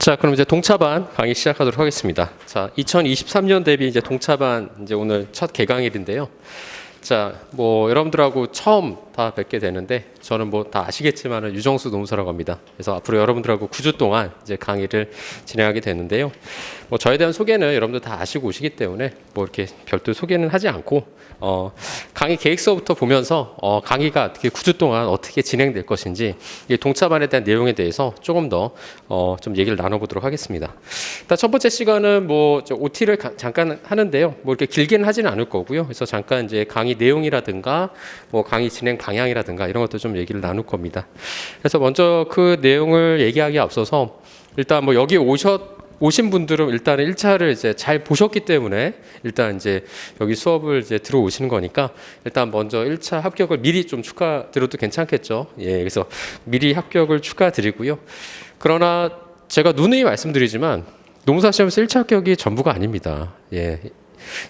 자, 그럼 이제 동차반 강의 시작하도록 하겠습니다. 자, 2023년 대비 이제 동차반 이제 오늘 첫 개강일인데요. 자, 뭐 여러분들하고 처음 다 뵙게 되는데 저는 뭐 다 아시겠지만은 유정수 노무사라고 합니다. 그래서 앞으로 여러분들하고 9주 동안 이제 강의를 진행하게 되는데요. 뭐 저에 대한 소개는 여러분들 다 아시고 오시기 때문에 뭐 이렇게 별도 소개는 하지 않고 강의 계획서부터 보면서 강의가 어떻게 9주 동안 어떻게 진행될 것인지 이 동차반에 대한 내용에 대해서 조금 더 좀 얘기를 나눠보도록 하겠습니다. 일단 첫 번째 시간은 뭐 OT를 잠깐 하는데요. 뭐 이렇게 길게는 하지는 않을 거고요. 그래서 잠깐 이제 강의 내용이라든가 뭐 강의 진행 방향이라든가 이런 것도 좀 얘기를 나눌 겁니다. 그래서 먼저 그 내용을 얘기하기에 앞서서 일단 뭐 여기 오신 분들은 일단은 1차를 이제 잘 보셨기 때문에 일단 이제 여기 수업을 이제 들어오시는 거니까 일단 먼저 1차 합격을 미리 좀 축하드려도 괜찮겠죠. 예, 그래서 미리 합격을 축하드리고요. 그러나 제가 누누이 말씀드리지만 노무사 시험에서 1차 합격이 전부가 아닙니다. 예,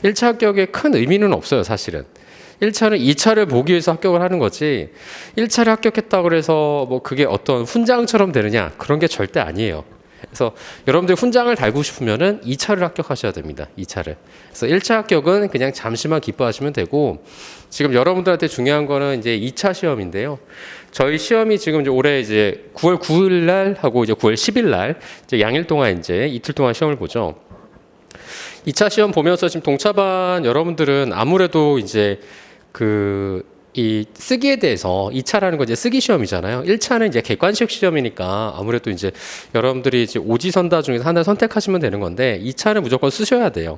1차 합격에 큰 의미는 없어요, 사실은. 1차는 2차를 보기 위해서 합격을 하는 거지 1차를 합격했다고 해서 뭐 그게 어떤 훈장처럼 되느냐 그런 게 절대 아니에요. 그래서 여러분들 훈장을 달고 싶으면은 2차를 합격하셔야 됩니다. 2차를. 그래서 1차 합격은 그냥 잠시만 기뻐하시면 되고 지금 여러분들한테 중요한 거는 이제 2차 시험인데요. 저희 시험이 지금 이제 올해 이제 9월 9일 날 하고 이제 9월 10일 날 이제 양일 동안 이제 이틀 동안 시험을 보죠. 2차 시험 보면서 지금 동차반 여러분들은 아무래도 이제 이 쓰기에 대해서 2차라는 건 이제 쓰기 시험이잖아요. 1차는 이제 객관식 시험이니까 아무래도 이제 여러분들이 이제 오지선다 중에서 하나 선택하시면 되는 건데 2차는 무조건 쓰셔야 돼요.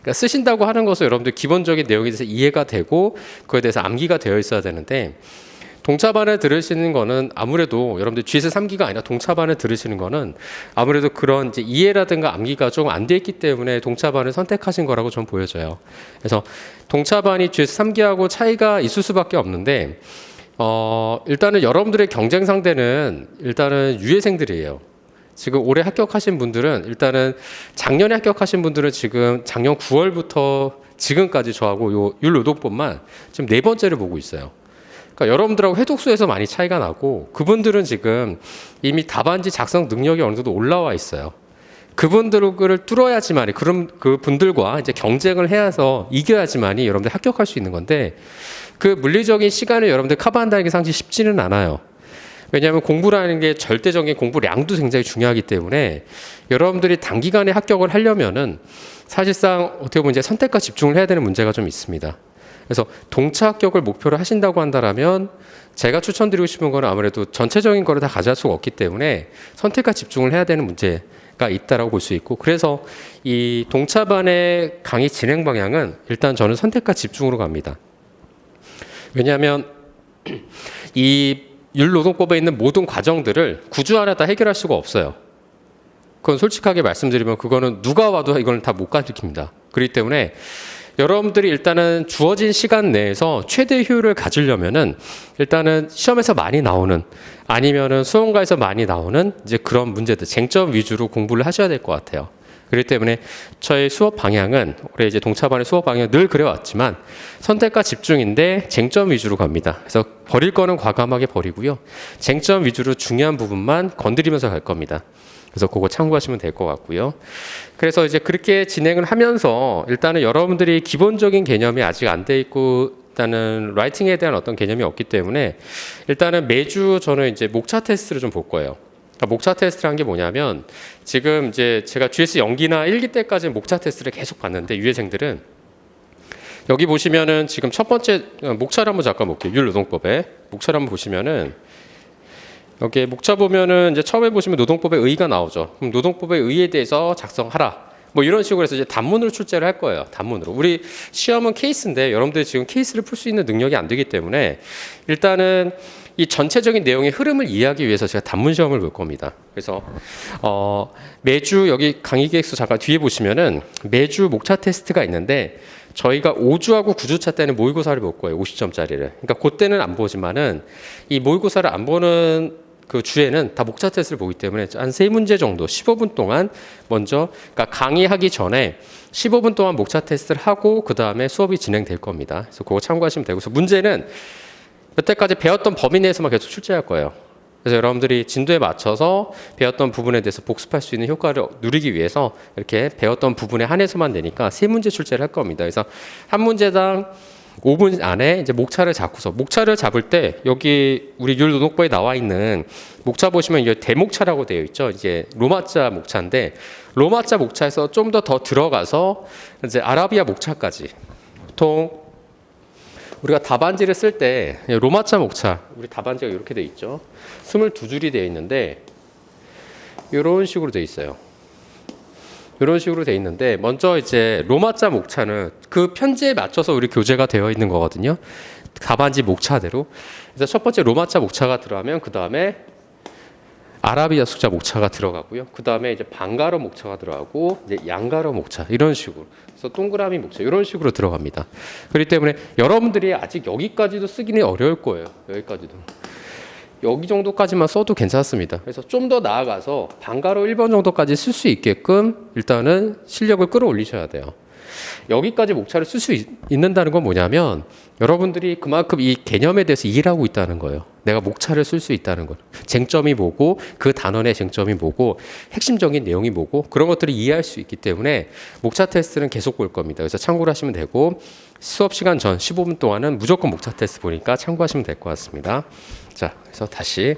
그러니까 쓰신다고 하는 것은 여러분들 기본적인 내용에 대해서 이해가 되고 그거에 대해서 암기가 되어 있어야 되는데 동차반을 들으시는 거는 아무래도 여러분들 GS 3기가 아니라 동차반을 들으시는 거는 아무래도 그런 이제 이해라든가 암기가 조금 안 돼 있기 때문에 동차반을 선택하신 거라고 전 보여져요. 그래서 동차반이 GS 3기하고 차이가 있을 수밖에 없는데 일단은 여러분들의 경쟁 상대는 일단은 유예생들이에요. 지금 올해 합격하신 분들은 일단은 작년에 합격하신 분들은 지금 작년 9월부터 지금까지 저하고 요 율노동법만 지금 4번째를 보고 있어요. 그러니까 여러분들하고 회독수에서 많이 차이가 나고 그분들은 지금 이미 답안지 작성 능력이 어느 정도 올라와 있어요. 그분들을 뚫어야지만이 그 분들과 이제 경쟁을 해서 이겨야지만이 여러분들 합격할 수 있는 건데 그 물리적인 시간을 여러분들 커버한다는 게 상당히 쉽지는 않아요. 왜냐하면 공부라는 게 절대적인 공부량도 굉장히 중요하기 때문에 여러분들이 단기간에 합격을 하려면은 사실상 어떻게 보면 이제 선택과 집중을 해야 되는 문제가 좀 있습니다. 그래서 동차 합격을 목표로 하신다고 한다면 제가 추천드리고 싶은 거는 아무래도 전체적인 거를 다 가져갈 수가 없기 때문에 선택과 집중을 해야 되는 문제가 있다라고 볼 수 있고 그래서 이 동차반의 강의 진행 방향은 일단 저는 선택과 집중으로 갑니다. 왜냐하면 이 율노동법에 있는 모든 과정들을 9주 안에 다 해결할 수가 없어요. 그건 솔직하게 말씀드리면 그거는 누가 와도 이걸 다 못 가르칩니다. 그렇기 때문에 여러분들이 일단은 주어진 시간 내에서 최대 효율을 가지려면은 일단은 시험에서 많이 나오는 아니면은 수험가에서 많이 나오는 이제 그런 문제들 쟁점 위주로 공부를 하셔야 될 것 같아요. 그렇기 때문에 저희 수업 방향은 올해 이제 동차반의 수업 방향은 늘 그래왔지만 선택과 집중인데 쟁점 위주로 갑니다. 그래서 버릴 거는 과감하게 버리고요. 쟁점 위주로 중요한 부분만 건드리면서 갈 겁니다. 그래서 그거 참고하시면 될 것 같고요. 그래서 이제 그렇게 진행을 하면서 일단은 여러분들이 기본적인 개념이 아직 안 돼 있고 일단은 라이팅에 대한 어떤 개념이 없기 때문에 일단은 매주 저는 이제 목차 테스트를 좀 볼 거예요. 그러니까 목차 테스트란 게 뭐냐면 지금 이제 제가 GS 연기나 1기 때까지 목차 테스트를 계속 봤는데 유예생들은 여기 보시면은 지금 첫 번째 목차를 한번 잠깐 볼게요. 율노동법에 목차를 한번 보시면은 여기 목차 보면은 이제 처음에 보시면 노동법의 의의가 나오죠. 그럼 노동법의 의의에 대해서 작성하라. 뭐 이런 식으로 해서 이제 단문으로 출제를 할 거예요. 단문으로. 우리 시험은 케이스인데 여러분들이 지금 케이스를 풀 수 있는 능력이 안 되기 때문에 일단은 이 전체적인 내용의 흐름을 이해하기 위해서 제가 단문 시험을 볼 겁니다. 그래서 매주 여기 강의 계획서 잠깐 뒤에 보시면은 매주 목차 테스트가 있는데 저희가 5주하고 9주차 때는 모의고사를 볼 거예요. 50점짜리를. 그러니까 그때는 안 보지만은 이 모의고사를 안 보는 그 주에는 다 목차 테스트를 보기 때문에 한 3문제 정도 15분 동안 먼저 그러니까 강의하기 전에 15분 동안 목차 테스트를 하고 그 다음에 수업이 진행될 겁니다. 그래서 그거 참고하시면 되고 그래서 문제는 여태까지 배웠던 범위 내에서만 계속 출제할 거예요. 그래서 여러분들이 진도에 맞춰서 배웠던 부분에 대해서 복습할 수 있는 효과를 누리기 위해서 이렇게 배웠던 부분에 한해서만 내니까 3문제 출제를 할 겁니다. 그래서 한 문제당 5분 안에 이제 목차를 잡고서 목차를 잡을 때 여기 우리 율노동법에 나와 있는 목차 보시면 이게 대목차라고 되어 있죠. 이제 로마자 목차인데 로마자 목차에서 좀 더 들어가서 이제 아라비아 목차까지 보통 우리가 답안지를 쓸 때 로마자 목차 우리 답안지가 이렇게 되어 있죠. 22줄이 되어 있는데 이런 식으로 되어 있어요. 이런 식으로 돼 있는데 먼저 이제 로마자 목차는 그 편지에 맞춰서 우리 교재가 되어 있는 거거든요. 답안지 목차대로. 그래서 첫 번째 로마자 목차가 들어가면 그 다음에 아라비아 숫자 목차가 들어가고요. 그 다음에 이제 방가로 목차가 들어가고 이제 양가로 목차 이런 식으로. 그래서 동그라미 목차 이런 식으로 들어갑니다. 그렇기 때문에 여러분들이 아직 여기까지도 쓰기는 어려울 거예요. 여기까지도. 여기 정도까지만 써도 괜찮습니다. 그래서 좀 더 나아가서 방가로 1번 정도까지 쓸 수 있게끔 일단은 실력을 끌어올리셔야 돼요. 여기까지 목차를 쓸 수 있는다는 건 뭐냐면 여러분들이 그만큼 이 개념에 대해서 이해를 하고 있다는 거예요. 내가 목차를 쓸 수 있다는 거. 쟁점이 뭐고 그 단원의 쟁점이 뭐고 핵심적인 내용이 뭐고 그런 것들을 이해할 수 있기 때문에 목차 테스트는 계속 볼 겁니다. 그래서 참고를 하시면 되고 수업 시간 전 15분 동안은 무조건 목차 테스트 보니까 참고하시면 될 것 같습니다. 자, 그래서 다시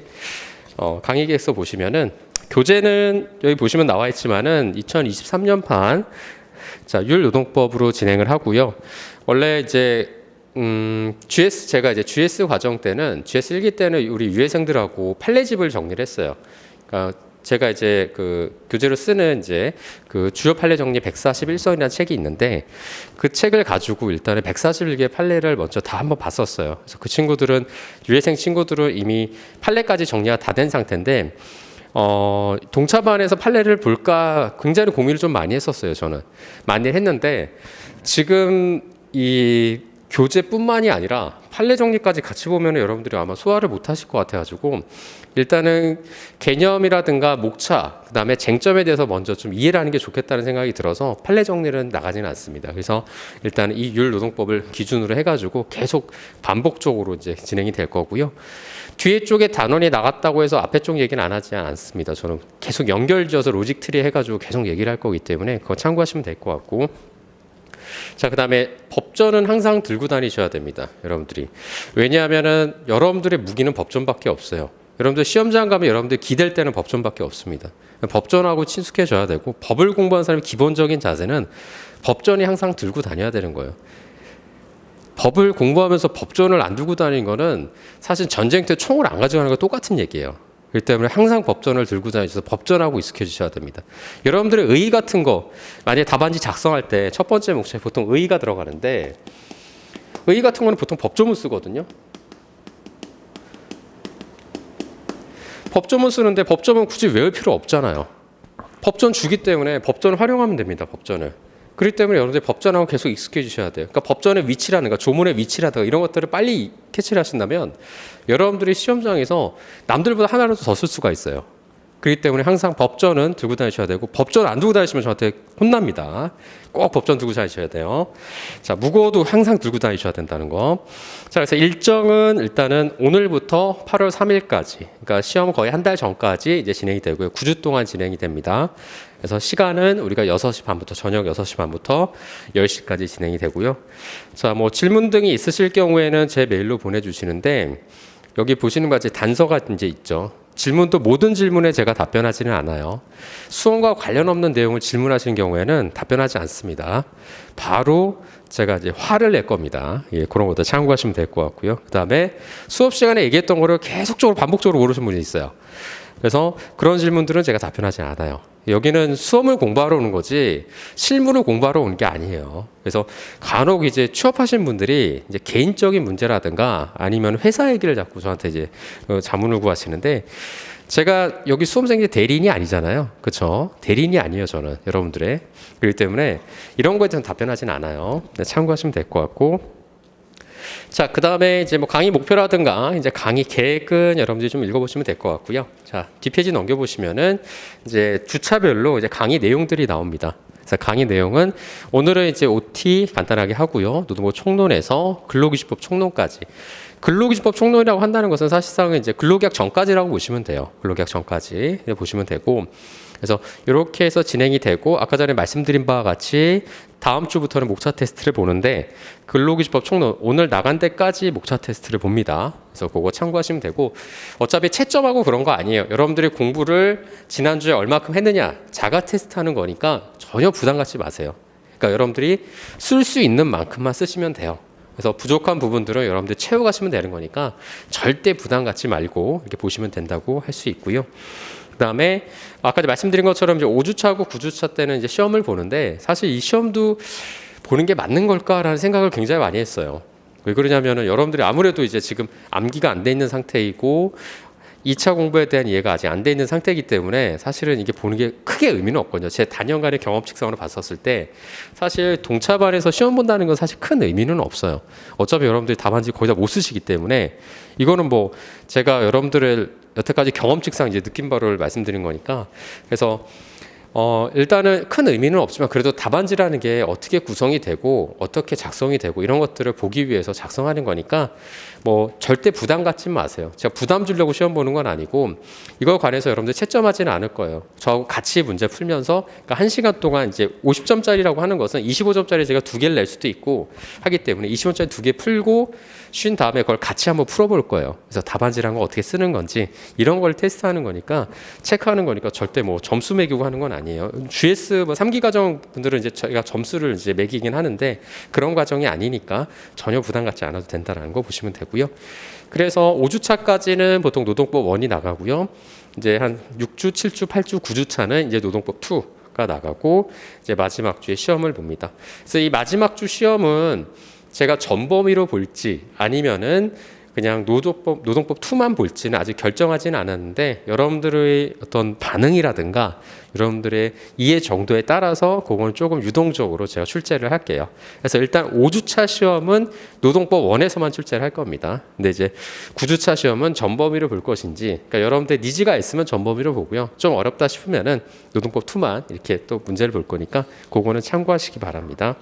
강의 계획서 보시면은 교재는 여기 보시면 나와 있지만은 2023년판 자, 율노동법으로 진행을 하고요. 원래 이제 제가 이제 GS 과정 때는 GS 1기 때는 우리 유해생들하고 판례집을 정리를 했어요. 그러니까 제가 이제 그 교재로 쓰는 이제 그 주요 판례 정리 141선이라는 책이 있는데 그 책을 가지고 일단은 141개의 판례를 먼저 다 한번 봤었어요. 그래서 그 친구들은 유해생 친구들은 이미 판례까지 정리가 다 된 상태인데 동차반에서 판례를 볼까 굉장히 고민을 좀 많이 했었어요. 저는 많이 했는데 지금 이 교재뿐만이 아니라 판례 정리까지 같이 보면 여러분들이 아마 소화를 못 하실 것 같아가지고 일단은 개념이라든가 목차 그다음에 쟁점에 대해서 먼저 좀 이해를 하는 게 좋겠다는 생각이 들어서 판례 정리는 나가지는 않습니다. 그래서 일단 이 율노동법을 기준으로 해가지고 계속 반복적으로 이제 진행이 될 거고요. 뒤에 쪽에 단원이 나갔다고 해서 앞에 쪽 얘기는 안 하지 않습니다. 저는 계속 연결지어서 로직 트리 해가지고 계속 얘기를 할 거기 때문에 그거 참고하시면 될 것 같고. 자, 그 다음에 법전은 항상 들고 다니셔야 됩니다. 여러분들이. 왜냐하면은 여러분들의 무기는 법전밖에 없어요. 여러분들 시험장 가면 여러분들 기댈 때는 법전밖에 없습니다. 법전하고 친숙해져야 되고 법을 공부하는 사람의 기본적인 자세는 법전이 항상 들고 다녀야 되는 거예요. 법을 공부하면서 법전을 안 들고 다니는 거는 사실 전쟁 때 총을 안 가져가는 거 똑같은 얘기예요. 그렇기 때문에 항상 법전을 들고 다니셔서 법전하고 익숙해지셔야 됩니다. 여러분들의 의 같은 거 만약에 답안지 작성할 때 첫 번째 목차에 보통 의가 들어가는데 의 같은 거는 보통 법조문 쓰거든요. 법조문 쓰는데 법조문 굳이 외울 필요 없잖아요. 법전 주기 때문에 법전을 활용하면 됩니다. 법전을. 그렇기 때문에 여러분들 법전하고 계속 익숙해지셔야 돼요. 그러니까 법전의 위치라든가 조문의 위치라든가 이런 것들을 빨리 캐치를 하신다면 여러분들이 시험장에서 남들보다 하나라도 더 쓸 수가 있어요. 그렇기 때문에 항상 법전은 들고 다니셔야 되고 법전 안 들고 다니시면 저한테 혼납니다. 꼭 법전 들고 다니셔야 돼요. 자, 무거워도 항상 들고 다니셔야 된다는 거. 자, 그래서 일정은 일단은 오늘부터 8월 3일까지, 그러니까 시험 거의 한 달 전까지 이제 진행이 되고요. 9주 동안 진행이 됩니다. 그래서 시간은 우리가 6시 반부터 저녁 6시 반부터 10시까지 진행이 되고요. 자, 뭐 질문 등이 있으실 경우에는 제 메일로 보내주시는데 여기 보시는 것 같이 단서가 이제 있죠. 질문도 모든 질문에 제가 답변하지는 않아요. 수험과 관련 없는 내용을 질문하시는 경우에는 답변하지 않습니다. 바로 제가 이제 화를 낼 겁니다. 예, 그런 것도 참고하시면 될 것 같고요. 그 다음에 수업 시간에 얘기했던 거를 계속적으로 반복적으로 모르시는 분이 있어요. 그래서 그런 질문들은 제가 답변하지 않아요. 여기는 수험을 공부하러 오는 거지 실무를 공부하러 오는 게 아니에요. 그래서 간혹 이제 취업하신 분들이 이제 개인적인 문제라든가 아니면 회사 얘기를 자꾸 저한테 이제 자문을 구하시는데 제가 여기 수험생들 대리인이 아니잖아요. 그렇죠? 대리인이 아니에요, 저는 여러분들의. 그렇기 때문에 이런 거에 대해서는 답변하진 않아요. 참고하시면 될 것 같고. 자, 그 다음에 이제 뭐 강의 목표라든가 이제 강의 계획은 여러분들이 좀 읽어보시면 될 것 같고요. 자, 뒷페이지 넘겨보시면은 이제 주차별로 이제 강의 내용들이 나옵니다. 그래서 강의 내용은 오늘은 이제 OT 간단하게 하고요. 노동부 총론에서 근로기준법 총론까지. 근로기준법 총론이라고 한다는 것은 사실상은 이제 근로계약 전까지라고 보시면 돼요. 근로계약 전까지 보시면 되고, 그래서 이렇게 해서 진행이 되고, 아까 전에 말씀드린 바와 같이 다음 주부터는 목차 테스트를 보는데, 근로기준법 총론 오늘 나간 데까지 목차 테스트를 봅니다. 그래서 그거 참고하시면 되고, 어차피 채점하고 그런 거 아니에요. 여러분들이 공부를 지난주에 얼마큼 했느냐 자가 테스트하는 거니까 전혀 부담 갖지 마세요. 그러니까 여러분들이 쓸 수 있는 만큼만 쓰시면 돼요. 그래서 부족한 부분들은 여러분들 채워가시면 되는 거니까 절대 부담 갖지 말고 이렇게 보시면 된다고 할 수 있고요. 그다음에 아까 말씀드린 것처럼 이제 5주차하고 9주차 때는 이제 시험을 보는데, 사실 이 시험도 보는 게 맞는 걸까라는 생각을 굉장히 많이 했어요. 왜 그러냐면은 여러분들이 아무래도 이제 지금 암기가 안 돼 있는 상태이고 2차 공부에 대한 이해가 아직 안 돼 있는 상태이기 때문에 사실은 이게 보는 게 크게 의미는 없거든요. 제 단연간의 경험 측성으로 봤었을 때 사실 동차반에서 시험 본다는 건 사실 큰 의미는 없어요. 어차피 여러분들이 답안지 거의 다 못 쓰시기 때문에 이거는 뭐 제가 여러분들의 여태까지 경험 측상 이제 느낀 바를 말씀드린 거니까, 그래서 일단은 큰 의미는 없지만 그래도 답안지라는 게 어떻게 구성이 되고 어떻게 작성이 되고 이런 것들을 보기 위해서 작성하는 거니까 뭐 절대 부담 갖지 마세요. 제가 부담 주려고 시험 보는 건 아니고 이거 관해서 여러분들 채점하지는 않을 거예요. 저하고 같이 문제 풀면서, 그러니까 1시간 동안 이제 50점짜리라고 하는 것은 25점짜리 제가 2개를 낼 수도 있고 하기 때문에 20점짜리 2개 풀고 쉰 다음에 그걸 같이 한번 풀어볼 거예요. 그래서 답안지라는 거 어떻게 쓰는 건지 이런 걸 테스트하는 거니까, 체크하는 거니까 절대 뭐 점수 매기고 하는 건 아니에요. GS 뭐 3기 과정 분들은 이제 저희가 점수를 이제 매기긴 하는데 그런 과정이 아니니까 전혀 부담 갖지 않아도 된다라는 거 보시면 되고요. 그래서 5주차까지는 보통 노동법 1이 나가고요. 이제 한 6주, 7주, 8주, 9주차는 이제 노동법 2가 나가고 이제 마지막 주에 시험을 봅니다. 그래서 이 마지막 주 시험은 제가 전범위로 볼지 아니면은 그냥 노동법 2만 볼지는 아직 결정하지는 않았는데, 여러분들의 어떤 반응이라든가 여러분들의 이해 정도에 따라서 그건 조금 유동적으로 제가 출제를 할게요. 그래서 일단 5주차 시험은 노동법 1에서만 출제를 할 겁니다. 근데 이제 9주차 시험은 전범위로 볼 것인지, 그러니까 여러분들 니즈가 있으면 전범위로 보고요. 좀 어렵다 싶으면은 노동법 2만 이렇게 또 문제를 볼 거니까 그거는 참고하시기 바랍니다.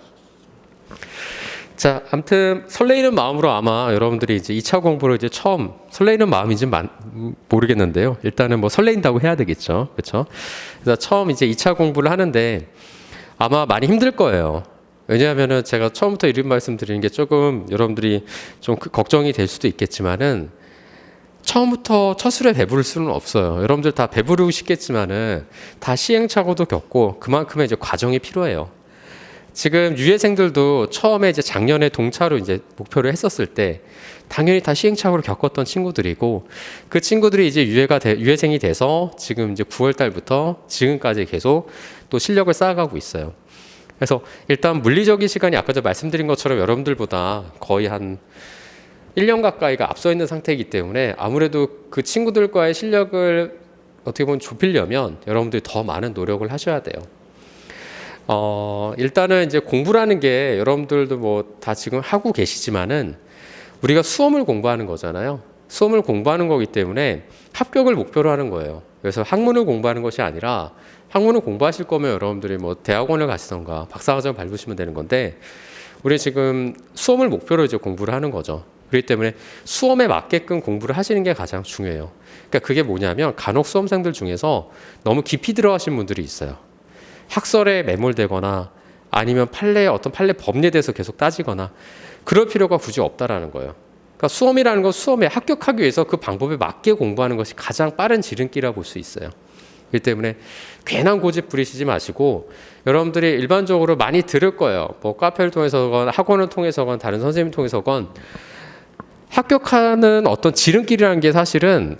자, 아무튼 설레이는 마음으로 아마 여러분들이 이제 2차 공부를 이제 처음, 설레이는 마음인지 모르겠는데요. 일단은 뭐 설레인다고 해야 되겠죠. 그렇죠? 그래서 처음 이제 2차 공부를 하는데 아마 많이 힘들 거예요. 왜냐하면은 제가 처음부터 이런 말씀드리는 게 조금 여러분들이 좀 걱정이 될 수도 있겠지만은, 처음부터 첫술에 배부를 수는 없어요. 여러분들 다 배부르고 싶겠지만은 다 시행착오도 겪고 그만큼의 이제 과정이 필요해요. 지금 유예생들도 처음에 이제 작년에 동차로 이제 목표를 했었을 때 당연히 다 시행착오를 겪었던 친구들이고, 그 친구들이 이제 유예생이 돼서 지금 이제 9월 달부터 지금까지 계속 또 실력을 쌓아가고 있어요. 그래서 일단 물리적인 시간이 아까 말씀드린 것처럼 여러분들보다 거의 한 1년 가까이가 앞서 있는 상태이기 때문에 아무래도 그 친구들과의 실력을 어떻게 보면 좁히려면 여러분들이 더 많은 노력을 하셔야 돼요. 일단은 이제 공부라는 게 여러분들도 뭐 다 지금 하고 계시지만은 우리가 수험을 공부하는 거잖아요. 수험을 공부하는 거기 때문에 합격을 목표로 하는 거예요. 그래서 학문을 공부하는 것이 아니라, 학문을 공부하실 거면 여러분들이 뭐 대학원을 가시던가 박사과정을 밟으시면 되는 건데, 우리 지금 수험을 목표로 이제 공부를 하는 거죠. 그렇기 때문에 수험에 맞게끔 공부를 하시는 게 가장 중요해요. 그러니까 그게 뭐냐면, 간혹 수험생들 중에서 너무 깊이 들어가신 분들이 있어요. 학설에 매몰되거나 아니면 어떤 판례 법리에 대해서 계속 따지거나 그럴 필요가 굳이 없다라는 거예요. 그러니까 수험이라는 건 수험에 합격하기 위해서 그 방법에 맞게 공부하는 것이 가장 빠른 지름길이라고 볼 수 있어요. 그렇기 때문에 괜한 고집 부리시지 마시고, 여러분들이 일반적으로 많이 들을 거예요. 뭐 카페를 통해서건 학원을 통해서건 다른 선생님 통해서건 합격하는 어떤 지름길이라는 게 사실은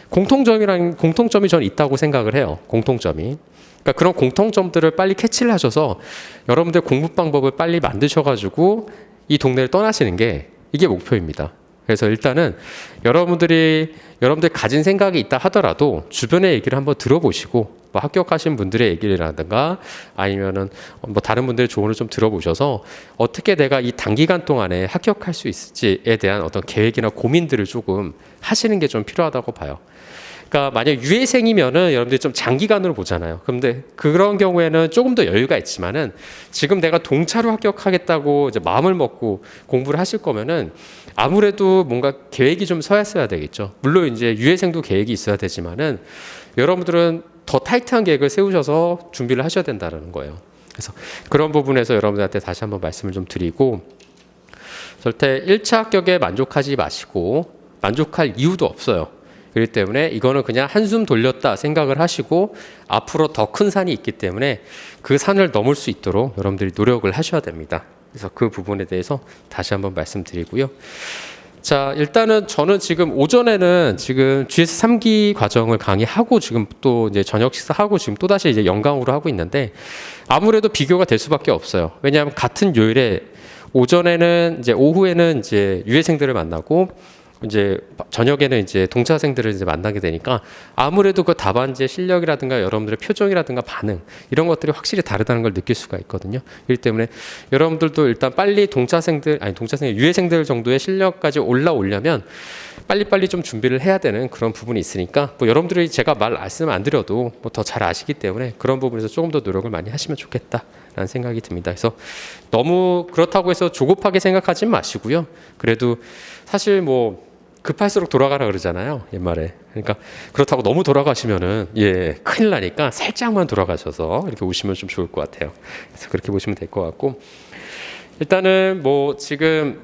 공통점이 저는 있다고 생각을 해요. 공통점이. 그러니까 그런 공통점들을 빨리 캐치를 하셔서 여러분들 공부 방법을 빨리 만드셔가지고 이 동네를 떠나시는 게 이게 목표입니다. 그래서 일단은 여러분들 가진 생각이 있다 하더라도 주변의 얘기를 한번 들어보시고, 뭐 합격하신 분들의 얘기라든가 아니면은 뭐 다른 분들의 조언을 좀 들어보셔서 어떻게 내가 이 단기간 동안에 합격할 수 있을지에 대한 어떤 계획이나 고민들을 조금 하시는 게 좀 필요하다고 봐요. 그러니까 만약 유예생이면은 여러분들이 좀 장기간으로 보잖아요. 그런데 그런 경우에는 조금 더 여유가 있지만은 지금 내가 동차로 합격하겠다고 이제 마음을 먹고 공부를 하실 거면은 아무래도 뭔가 계획이 좀 서야 되겠죠. 물론 이제 유예생도 계획이 있어야 되지만은 여러분들은 더 타이트한 계획을 세우셔서 준비를 하셔야 된다는 거예요. 그래서 그런 부분에서 여러분들한테 다시 한번 말씀을 좀 드리고, 절대 1차 합격에 만족하지 마시고 만족할 이유도 없어요. 그렇기 때문에 이거는 그냥 한숨 돌렸다 생각을 하시고 앞으로 더 큰 산이 있기 때문에 그 산을 넘을 수 있도록 여러분들이 노력을 하셔야 됩니다. 그래서 그 부분에 대해서 다시 한번 말씀드리고요. 자, 일단은 저는 지금 오전에는 지금 GS 3기 과정을 강의하고 지금 또 이제 저녁 식사하고 지금 또 다시 이제 연강으로 하고 있는데 아무래도 비교가 될 수밖에 없어요. 왜냐하면 같은 요일에 오전에는 이제 오후에는 이제 유예생들을 만나고 이제 저녁에는 이제 동차생들을 이제 만나게 되니까 아무래도 그 답안지의 실력이라든가 여러분들의 표정이라든가 반응 이런 것들이 확실히 다르다는 걸 느낄 수가 있거든요. 그렇기 때문에 여러분들도 일단 빨리 유예생들 정도의 실력까지 올라오려면 빨리빨리 좀 준비를 해야 되는 그런 부분이 있으니까 뭐 여러분들이 제가 말씀 안 드려도 뭐 더 잘 아시기 때문에 그런 부분에서 조금 더 노력을 많이 하시면 좋겠다라는 생각이 듭니다. 그래서 너무 그렇다고 해서 조급하게 생각하지 마시고요. 그래도 사실 뭐 급할수록 돌아가라 그러잖아요, 옛말에. 그러니까 그렇다고 너무 돌아가시면은 큰일 나니까 살짝만 돌아가셔서 이렇게 오시면 좀 좋을 것 같아요. 그래서 그렇게 보시면 될 것 같고, 일단은 뭐 지금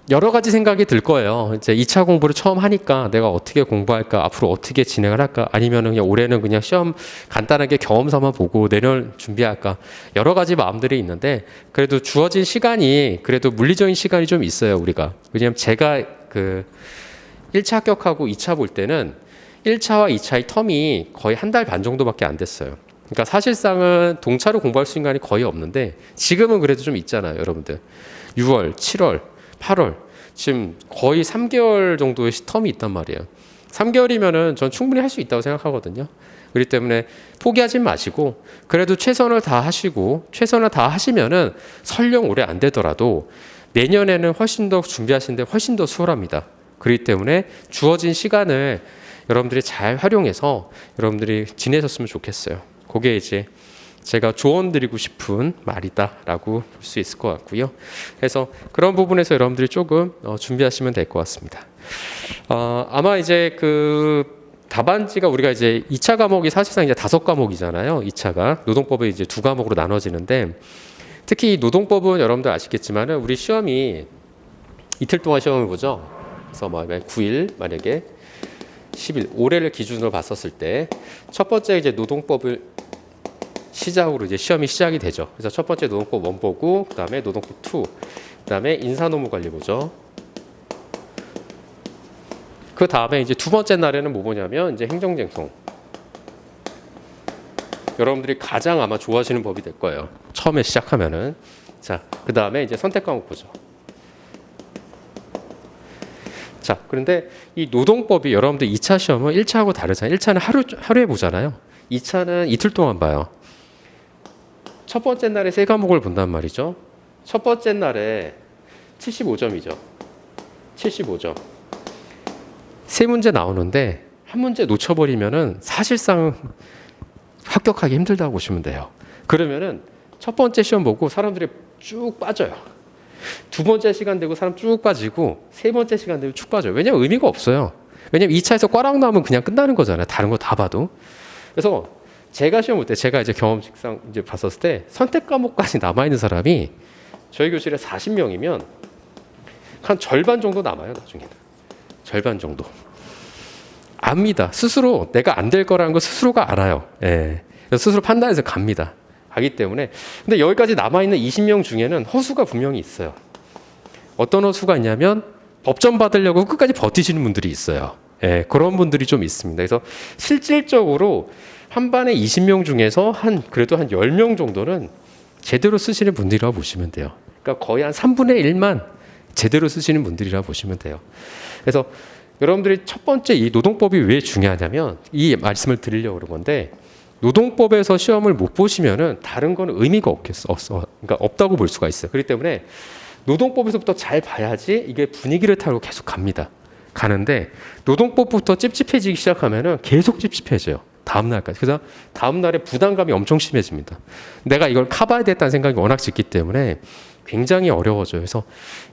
여러 가지 생각이 들 거예요. 이제 2차 공부를 처음 하니까 내가 어떻게 공부할까, 앞으로 어떻게 진행을 할까, 아니면은 그냥 올해는 그냥 시험 간단하게 경험서만 보고 내년 준비할까, 여러 가지 마음들이 있는데 그래도 주어진 시간이 그래도 물리적인 시간이 좀 있어요, 우리가. 왜냐하면 제가 그 1차 합격하고 2차 볼 때는 1차와 2차의 텀이 거의 한 달 반 정도밖에 안 됐어요. 그러니까 사실상은 동차로 공부할 수 있는 시간이 거의 없는데 지금은 그래도 좀 있잖아요, 여러분들. 6월, 7월, 8월 지금 거의 3개월 정도의 텀이 있단 말이에요. 3개월이면은 전 충분히 할 수 있다고 생각하거든요. 그렇기 때문에 포기하지 마시고 그래도 최선을 다하시고 최선을 다하시면은 설령 오래 안 되더라도 내년에는 훨씬 더 준비하시는데 훨씬 더 수월합니다. 그렇기 때문에 주어진 시간을 여러분들이 잘 활용해서 여러분들이 지내셨으면 좋겠어요. 그게 이제 제가 조언드리고 싶은 말이다라고 볼 수 있을 것 같고요. 그래서 그런 부분에서 여러분들이 조금 준비하시면 될 것 같습니다. 아마 이제 그 답안지가 우리가 이제 2차 과목이 사실상 이제 5과목이잖아요. 2차가 노동법이 이제 2과목으로 나눠지는데 특히 노동법은 여러분들 아시겠지만 우리 시험이 이틀 동안 시험을 보죠. 그래서 뭐 9일 만약에 10일 올해를 기준으로 봤었을 때 첫 번째 이제 노동법을 시작으로 이제 시험이 시작이 되죠. 그래서 첫 번째 노동법 1 보고 그다음에 노동법 2, 그다음에 인사노무관리 보죠. 그 다음에 이제 두 번째 날에는 뭐 보냐면 이제 행정쟁송. 여러분들이 가장 아마 좋아하시는 법이 될 거예요. 처음에 시작하면은. 자, 그 다음에 이제 선택 과목 보죠. 자, 그런데 이 노동법이 여러분들 2차 시험은 1차하고 다르잖아요. 1차는 하루에 보잖아요. 2차는 이틀 동안 봐요. 첫 번째 날에 세 과목을 본단 말이죠. 첫 번째 날에 75점이죠. 75점. 세 문제 나오는데 한 문제 놓쳐버리면은 사실상 합격하기 힘들다고 보시면 돼요. 그러면은 첫 번째 시험 보고 사람들이 쭉 빠져요. 두 번째 시간 되고 사람 쭉 빠지고 세 번째 시간 되고 쭉 빠져요. 왜냐면 의미가 없어요. 왜냐면 2차에서 꽈락 나오면 그냥 끝나는 거잖아요. 다른 거 다 봐도. 그래서 제가 시험 볼 때 제가 이제 경험칙상 이제 봤었을 때 선택 과목까지 남아 있는 사람이 저희 교실에 40명이면 한 절반 정도 남아요. 나중에는 절반 정도 압니다. 스스로 내가 안 될 거라는 거 스스로가 알아요. 예. 그래서 스스로 판단해서 갑니다. 가기 때문에. 근데 여기까지 남아 있는 20명 중에는 허수가 분명히 있어요. 어떤 허수가 있냐면 법전 받으려고 끝까지 버티시는 분들이 있어요. 예, 그런 분들이 좀 있습니다. 그래서 실질적으로 한 반에 20명 중에서 그래도 한 10명 정도는 제대로 쓰시는 분들이라고 보시면 돼요. 그러니까 거의 한 3분의 1만 제대로 쓰시는 분들이라고 보시면 돼요. 그래서 여러분들이 첫 번째 이 노동법이 왜 중요하냐면 이 말씀을 드리려고 그런 건데 노동법에서 시험을 못 보시면은 다른 건 의미가 그러니까 없다고 볼 수가 있어요. 그렇기 때문에 노동법에서부터 잘 봐야지 이게 분위기를 타고 계속 갑니다. 가는데 노동법부터 찝찝해지기 시작하면은 계속 찝찝해져요. 다음 날까지. 그래서 다음 날에 부담감이 엄청 심해집니다. 내가 이걸 커버해야 됐다는 생각이 워낙 짙기 때문에 굉장히 어려워져요. 그래서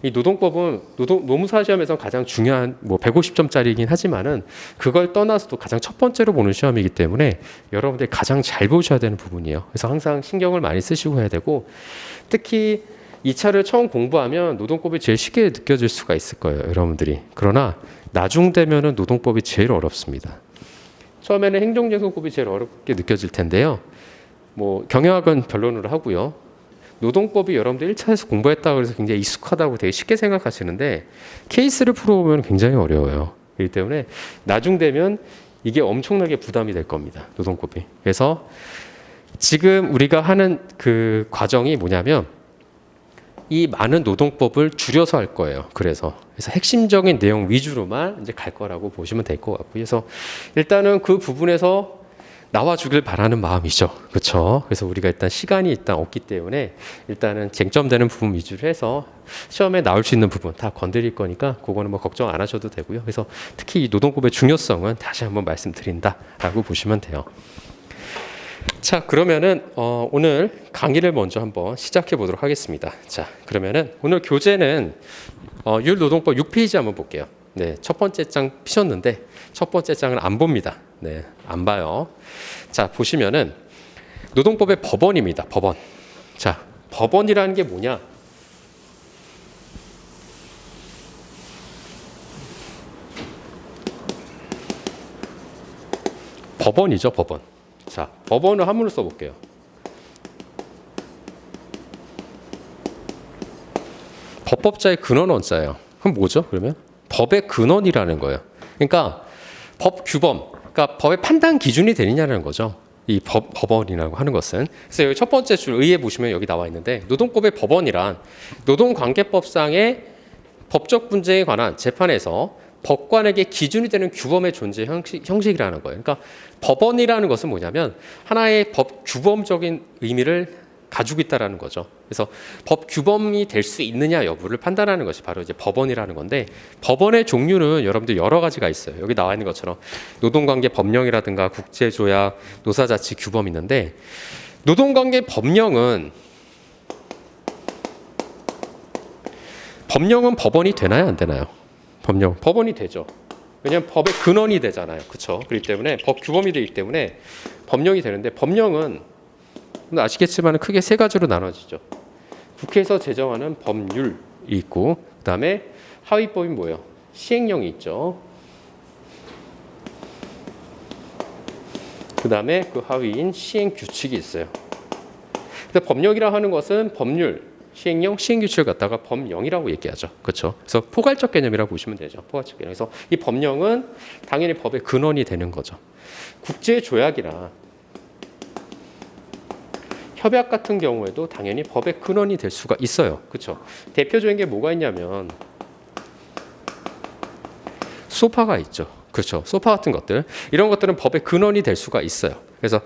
이 노동법은 노무사 시험에서 가장 중요한 150점짜리이긴 하지만은 그걸 떠나서도 가장 첫 번째로 보는 시험이기 때문에 여러분들이 가장 잘 보셔야 되는 부분이에요. 그래서 항상 신경을 많이 쓰시고 해야 되고, 특히 2차를 처음 공부하면 노동법이 제일 쉽게 느껴질 수가 있을 거예요, 여러분들이. 그러나 나중 되면은 노동법이 제일 어렵습니다. 처음에는 행정재소법이 제일 어렵게 느껴질 텐데요. 경영학은 변론으로 하고요. 노동법이 여러분들 1차에서 공부했다고 해서 굉장히 익숙하다고 되게 쉽게 생각하시는데 케이스를 풀어보면 굉장히 어려워요. 그렇기 때문에 나중 되면 이게 엄청나게 부담이 될 겁니다, 노동법이. 그래서 지금 우리가 하는 그 과정이 뭐냐면 이 많은 노동법을 줄여서 할 거예요. 그래서 핵심적인 내용 위주로만 이제 갈 거라고 보시면 될 것 같고요. 그래서 일단은 그 부분에서 나와주길 바라는 마음이죠. 그렇죠? 그래서 우리가 일단 시간이 일단 없기 때문에 일단은 쟁점되는 부분 위주로 해서 시험에 나올 수 있는 부분 다 건드릴 거니까 그거는 걱정 안 하셔도 되고요. 그래서 특히 이 노동법의 중요성은 다시 한번 말씀드린다라고 보시면 돼요. 자, 그러면은 오늘 강의를 먼저 한번 시작해 보도록 하겠습니다. 자, 그러면은 오늘 교재는 율노동법 6페이지 한번 볼게요. 네, 첫 번째 장 피셨는데 첫 번째 장은 안 봅니다. 네, 안 봐요. 자, 보시면은 노동법의 법원입니다. 법원. 자, 법원이라는 게 뭐냐? 법원이죠, 법원. 자, 법원을 한문을 써볼게요. 법법자의 근원 원자예요. 그럼 뭐죠? 그러면 법의 근원이라는 거예요. 그러니까 법 규범, 그러니까 법의 판단 기준이 되느냐는 거죠. 이 법원이라고 하는 것은. 그래서 여기 첫 번째 줄 의에 보시면 여기 나와 있는데 노동법의 법원이란 노동관계법상의 법적 분쟁에 관한 재판에서 법관에게 기준이 되는 규범의 존재 형식이라는 거예요. 그러니까 법원이라는 것은 뭐냐면 하나의 법 규범적인 의미를 가지고 있다라는 거죠. 그래서 법 규범이 될 수 있느냐 여부를 판단하는 것이 바로 이제 법원이라는 건데, 법원의 종류는 여러분들 여러 가지가 있어요. 여기 나와 있는 것처럼 노동관계 법령이라든가 국제조약, 노사자치 규범이 있는데, 노동관계 법령은 법원이 되나요, 안 되나요? 법원이 되죠. 왜냐하면 법의 근원이 되잖아요. 그렇죠? 그렇기 때문에 법 규범이 되기 때문에 법령이 되는데, 법령은 아시겠지만 크게 세 가지로 나눠지죠. 국회에서 제정하는 법률이 있고, 그 다음에 하위법이 뭐예요? 시행령이 있죠. 그 다음에 그 하위인 시행규칙이 있어요. 근데 법령이라 하는 것은 법률, 시행령, 시행규칙을 갖다가 법령이라고 얘기하죠. 그렇죠? 그래서 포괄적 개념이라고 보시면 되죠. 포괄적 개념. 그래서 이 법령은 당연히 법의 근원이 되는 거죠. 국제조약이나 협약 같은 경우에도 당연히 법의 근원이 될 수가 있어요. 그렇죠? 대표적인 게 뭐가 있냐면 소파가 있죠. 그렇죠? 소파 같은 것들, 이런 것들은 법의 근원이 될 수가 있어요. 그래서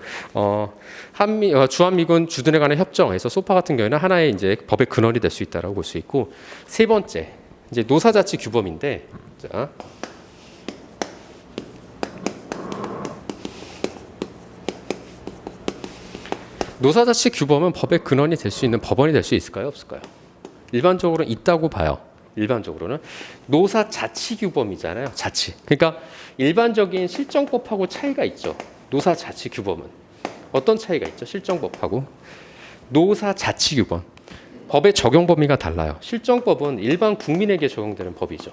주한미군 주둔에 관한 협정에서 소파 같은 경우에는 하나의 이제 법의 근원이 될 수 있다라고 볼 수 있고, 세 번째 이제 노사자치 규범인데, 자, 노사자치 규범은 법의 근원이 될 수 있는 법원이 될 수 있을까요? 없을까요? 일반적으로는 있다고 봐요. 일반적으로는 노사자치 규범이잖아요. 자치. 그러니까 일반적인 실정법하고 차이가 있죠. 노사자치 규범은 어떤 차이가 있죠? 실정법하고 노사자치 규범. 법의 적용 범위가 달라요. 실정법은 일반 국민에게 적용되는 법이죠.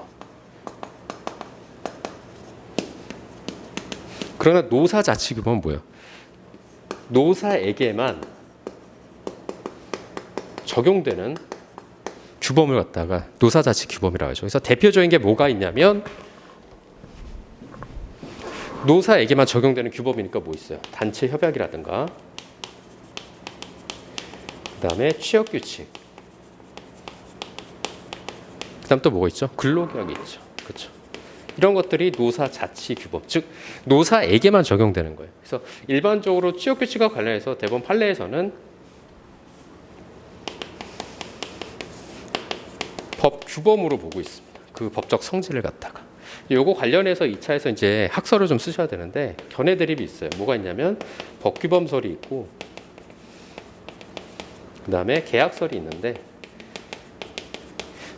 그러나 노사자치 규범은 뭐예요? 노사에게만 적용되는 규범을 갖다가 노사자치 규범이라고 하죠. 그래서 대표적인 게 뭐가 있냐면, 노사에게만 적용되는 규범이니까 뭐 있어요? 단체 협약이라든가, 그다음에 취업규칙, 그다음 또 뭐가 있죠? 근로계약이 있죠. 그렇죠? 이런 것들이 노사자치 규범, 즉 노사에게만 적용되는 거예요. 그래서 일반적으로 취업규칙과 관련해서 대법원 판례에서는 법 규범으로 보고 있습니다. 그 법적 성질을 갖다가. 요거 관련해서 2차에서 이제 학설을 좀 쓰셔야 되는데 견해 대립이 있어요. 뭐가 있냐면 법규범설이 있고 그다음에 계약설이 있는데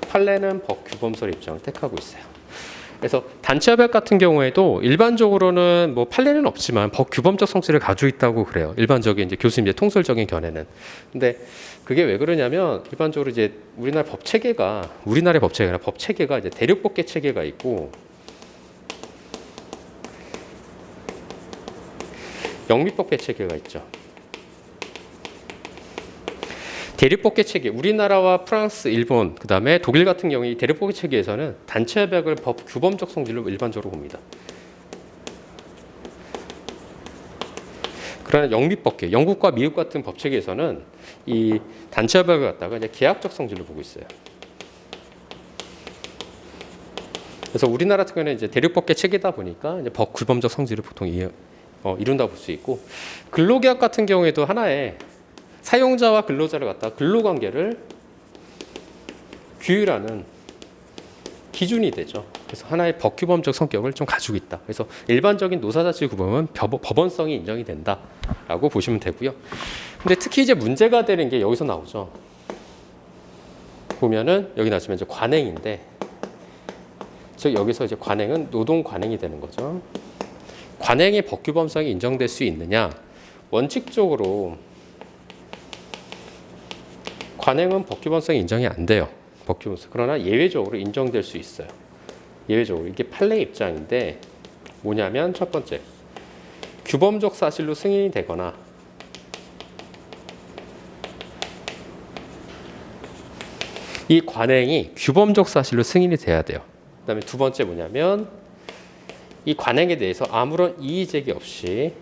판례는 법규범설 입장을 택하고 있어요. 그래서 단체협약 같은 경우에도 일반적으로는 뭐 판례는 없지만 법규범적 성질을 가지고 있다고 그래요. 일반적인 이제 교수님의 통설적인 견해는. 근데 그게 왜 그러냐면 일반적으로 이제 우리나라의 법 체계가 이제 대륙법계 체계가 있고 영미법계 체계가 있죠. 대륙법계 체계, 우리나라와 프랑스, 일본, 그다음에 독일 같은 경우에 이 대륙법계 체계에서는 단체협약을 법 규범적 성질로 일반적으로 봅니다. 그러나 영미법계, 영국과 미국 같은 법 체계에서는 이 단체협약을 갖다가 이제 계약적 성질로 보고 있어요. 그래서 우리나라 같은 경우는 이제 대륙법계 체계다 보니까 이제 법 규범적 성질을 보통 이룬다 볼 수 있고, 근로계약 같은 경우에도 하나의 사용자와 근로자를 갖다 근로관계를 규율하는 기준이 되죠. 그래서 하나의 법규범적 성격을 좀 가지고 있다. 그래서 일반적인 노사자치 구범은 법원성이 인정이 된다라고 보시면 되고요. 근데 특히 이제 문제가 되는 게 여기서 나오죠. 보면은 여기 나오시면 이제 관행인데, 즉 여기서 이제 관행은 노동 관행이 되는 거죠. 관행의 법규범성이 인정될 수 있느냐? 원칙적으로 관행은 법규범성이 인정이 안 돼요. 법규범성. 그러나 예외적으로 인정될 수 있어요. 예외적으로. 이게 판례 입장인데 뭐냐면 첫 번째, 규범적 사실로 승인이 되거나 이 관행이 규범적 사실로 승인이 돼야 돼요. 그다음에 두 번째 뭐냐면 이 관행에 대해서 아무런 이의 제기 없이,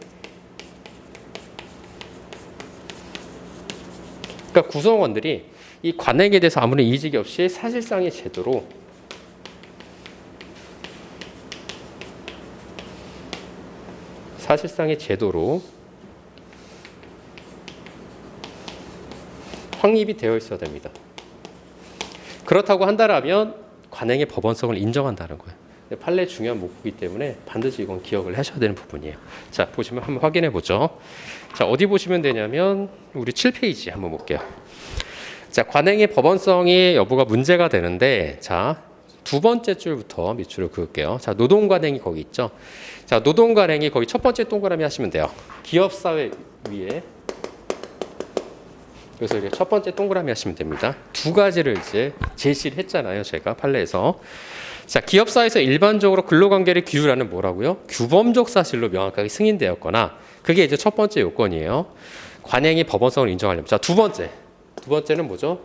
그러니까 구성원들이 이 관행에 대해서 아무런 이의 제기 없이 사실상의 제도로 확립이 되어 있어야 됩니다. 그렇다고 한다면 관행의 법원성을 인정한다는 거예요. 판례 중요한 목표이기 때문에 반드시 이건 기억을 하셔야 되는 부분이에요. 자, 보시면 한번 확인해 보죠. 자, 어디 보시면 되냐면 우리 7페이지 한번 볼게요. 자, 관행의 법원성이 여부가 문제가 되는데, 자, 두 번째 줄부터 밑줄을 그을게요. 자, 노동 관행이 거기 있죠. 자, 노동 관행이 거기 첫 번째 동그라미 하시면 돼요. 기업 사회 위에. 그래서 이제 첫 번째 동그라미 하시면 됩니다. 두 가지를 이제 제시를 했잖아요, 제가 판례에서. 자, 기업사에서 일반적으로 근로관계를 규율하는 뭐라고요? 규범적 사실로 명확하게 승인되었거나, 그게 이제 첫 번째 요건이에요. 관행의 법원성을 인정하려면. 자, 두 번째는 뭐죠?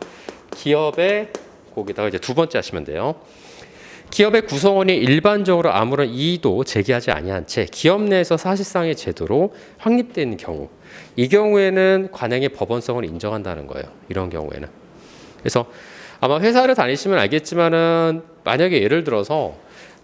기업의, 거기다가 이제 두 번째 하시면 돼요. 기업의 구성원이 일반적으로 아무런 이의도 제기하지 아니한 채 기업 내에서 사실상의 제도로 확립된 경우, 이 경우에는 관행의 법원성을 인정한다는 거예요. 이런 경우에는. 그래서 아마 회사를 다니시면 알겠지만은, 만약에 예를 들어서